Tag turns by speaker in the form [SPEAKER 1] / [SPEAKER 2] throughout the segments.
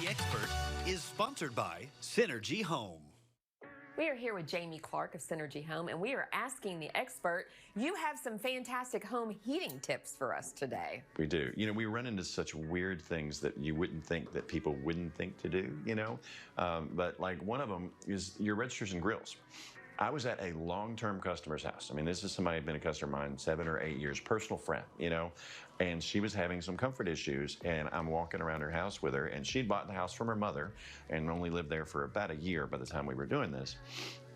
[SPEAKER 1] the Expert is sponsored by Synergy Home.
[SPEAKER 2] We are here with Jamie Clark of Synergy Home, and we are asking the expert, you have some fantastic home heating tips for us today.
[SPEAKER 3] We do. You know, we run into such weird things that you wouldn't think that people wouldn't think to do, you know? But like one of them is your registers and grills. I was at a long-term customer's house. I mean, this is somebody who'd been a customer of mine 7 or 8 years, personal friend, you know, and she was having some comfort issues, and I'm walking around her house with her, and she'd bought the house from her mother and only lived there for about a year by the time we were doing this.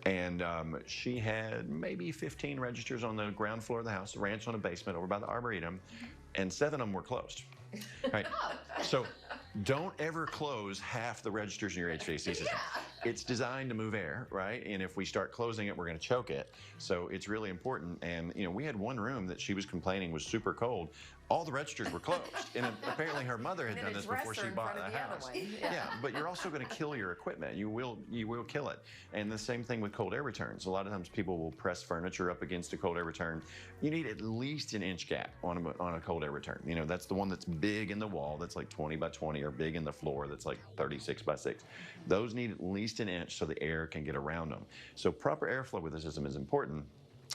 [SPEAKER 3] And she had maybe 15 registers on the ground floor of the house, a ranch on a basement over by the Arboretum, and 7 of them were closed. Right. So don't ever close half the registers in your HVAC system.
[SPEAKER 2] Yeah.
[SPEAKER 3] It's designed to move air, right? And if we start closing it, we're going to choke it. So it's really important. And, you know, we had one room that she was complaining was super cold. All the registers were closed. And apparently her mother had done this before she bought the house. Yeah, but you're also going to kill your equipment. You will kill it. And the same thing with cold air returns. A lot of times people will press furniture up against a cold air return. You need at least an inch gap on a cold air return. You know, that's the one that's big in the wall, that's like 20 by 20, or big in the floor, that's like 36 by 6. Those need at least an inch so the air can get around them. So proper airflow with the system is important.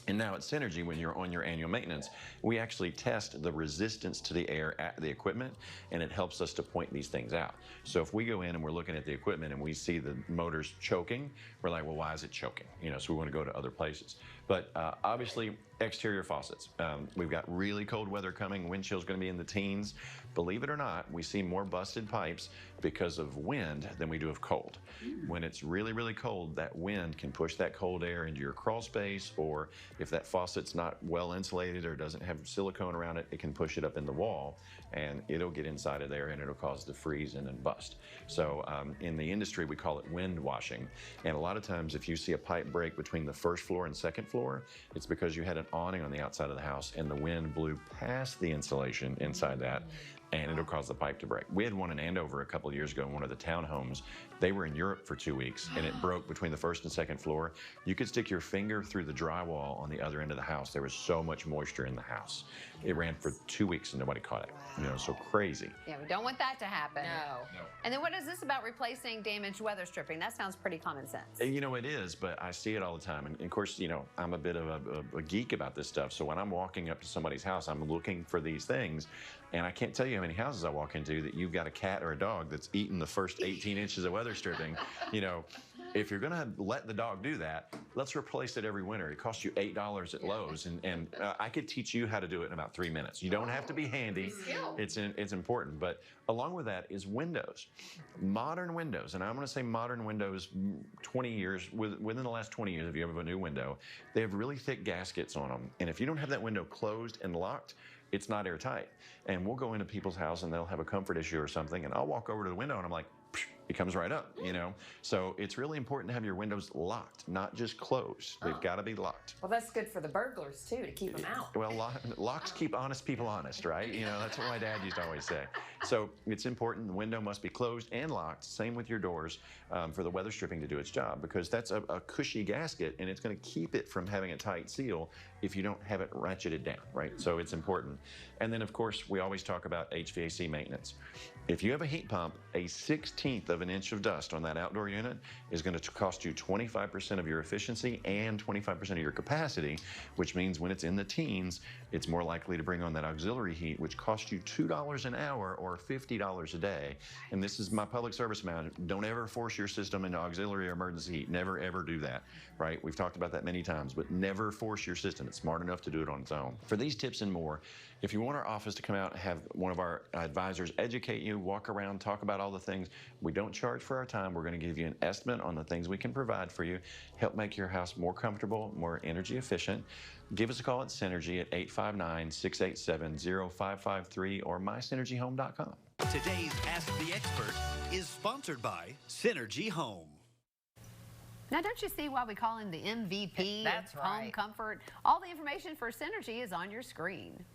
[SPEAKER 3] And now at Synergy, when you're on your annual maintenance, we actually test the resistance to the air at the equipment, and it helps us to point these things out. So if we go in and we're looking at the equipment and we see the motors choking, we're like, well, why is it choking? You know, so we want to go to other places. But obviously, exterior faucets. We've got really cold weather coming. Wind chill's going to be in the teens. Believe it or not, we see more busted pipes because of wind than we do of cold. When it's really, really cold, that wind can push that cold air into your crawl space, or if that faucet's not well insulated or doesn't have silicone around it, it can push it up in the wall, and it'll get inside of there and it'll cause the freeze and bust. So in the industry, we call it wind washing. And a lot of times if you see a pipe break between the first floor and second floor, it's because you had an awning on the outside of the house and the wind blew past the insulation inside that, and it'll cause the pipe to break. We had one in Andover a couple of years ago in one of the townhomes. They were in Europe for 2 weeks, and it broke between the first and second floor. You could stick your finger through the drywall on the other end of the house. There was so much moisture in the house. It ran for 2 weeks and nobody caught it. You know, so crazy.
[SPEAKER 4] Yeah, we don't want that to happen.
[SPEAKER 2] No.
[SPEAKER 4] And then what is this about replacing damaged weather stripping? That sounds pretty common sense.
[SPEAKER 3] You know, it is, but I see it all the time. And of course, you know, I'm a bit of a geek about this stuff. So when I'm walking up to somebody's house, I'm looking for these things. And I can't tell you how many houses I walk into that you've got a cat or a dog that's eaten the first 18 inches of weather stripping. You know, if you're going to let the dog do that, let's replace it every winter. It costs you $8 at Lowe's, and I could teach you how to do it in about 3 minutes. You don't have to be handy. It's important. But along with that is windows. Modern windows, and I'm going to say modern windows 20 years, within the last 20 years, if you have a new window, they have really thick gaskets on them. And if you don't have that window closed and locked, it's not airtight. And we'll go into people's house and they'll have a comfort issue or something, and I'll walk over to the window and I'm like, it comes right up, you know? So it's really important to have your windows locked, not just closed. They've got to be locked.
[SPEAKER 2] Well, that's good for the burglars, too, to keep them out.
[SPEAKER 3] Well, locks keep honest people honest, right? You know, that's what my dad used to always say. So it's important. The window must be closed and locked. Same with your doors, for the weather stripping to do its job, because that's a cushy gasket, and it's going to keep it from having a tight seal if you don't have it ratcheted down, right? So it's important. And then, of course, we always talk about HVAC maintenance. If you have a heat pump, a 1/16 of an inch of dust on that outdoor unit is going to cost you 25% of your efficiency and 25% of your capacity, which means when it's in the teens, it's more likely to bring on that auxiliary heat, which costs you $2 an hour or $50 a day. And this is my public service amount. Don't ever force your system into auxiliary or emergency heat. Never, ever do that, right? We've talked about that many times, but never force your system. It's smart enough to do it on its own. For these tips and more, if you want our office to come out and have one of our advisors educate you, walk around, talk about all the things, we don't charge for our time. We're going to give you an estimate on the things we can provide for you, help make your house more comfortable, more energy efficient. Give us a call at Synergy at 859-687-0553 or mysynergyhome.com.
[SPEAKER 1] Today's Ask the Expert is sponsored by Synergy Home.
[SPEAKER 4] Now, don't you see why we call him the MVP
[SPEAKER 2] That's
[SPEAKER 4] of home
[SPEAKER 2] right.
[SPEAKER 4] comfort? All the information for Synergy is on your screen.